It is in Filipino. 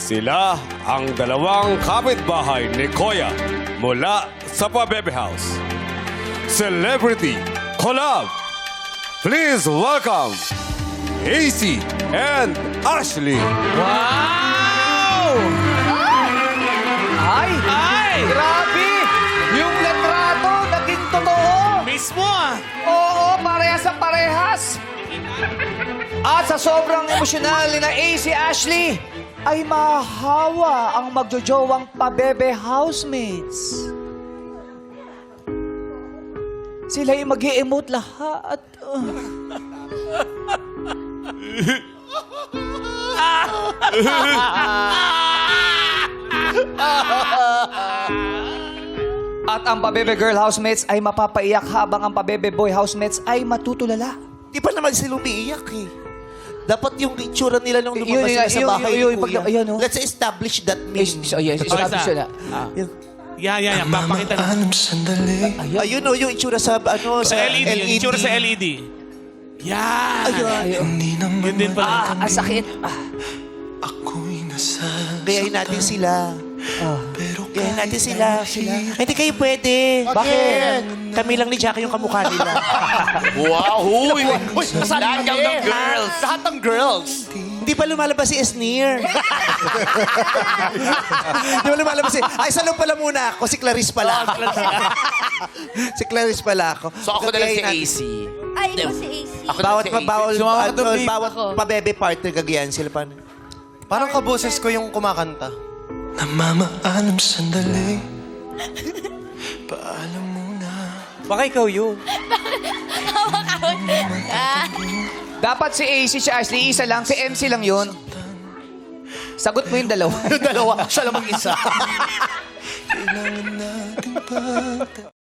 Sila ang dalawang kapitbahay ni Koya mula sa Pabebe House. Celebrity Collab! Please welcome AC and Ashley. Wow! Ay! Ay! Grabe! Yung letrato naging totoo! Mismo ah! Oo, parehas ang parehas! At sa sobrang emosyonal ni na AC Ashley, ay mahawa ang magjojowang Pabebe housemates. Sila'y mag-i-emote lahat. At ang Pabebe girl housemates ay mapapaiyak habang ang Pabebe boy housemates ay matutulala. Di pa naman sila umiiyak eh. Dapat yung itsura nila nung lumabas Yun, sila sa bahay yun, ni Kuya. ayan, oh. Let's establish that meme. Yes, establish na. Yun. Yan. Papakita na. Ayun o, yung itsura sa, ano, Sa LED. Yung itsura sa LED. Yan. Ayun. Yun din pala. Ang sakit. Gayahin natin sila. Gayahin natin sila. Hindi kayo pwede. Bakit? Kami lang ni Jackie yung kamukha nila. Wow! Huy! Lahat ng girls! Lahat ng girls! Hindi pa lumalabas si Esnir. Hindi pa lumalabas si... Ay, sa loob pala muna ako. Si Clarice pala ako. Si Clarice pala ako. So ako na lang si Gayahin natin. AC. Ay, ikaw si AC. Ako na Bawat lang si AC. bawat pabebe partner gagayan sila pa. Parang kaboses ko yung kumakanta. Namamaalam sandali. Paalam muna. Baka ikaw yun. Dapat si AC, si Ashley, isa lang. Si MC lang yun. Sagot mo yung dalawa. Dalawa, siya lang mag-isa. Kailangan natin pa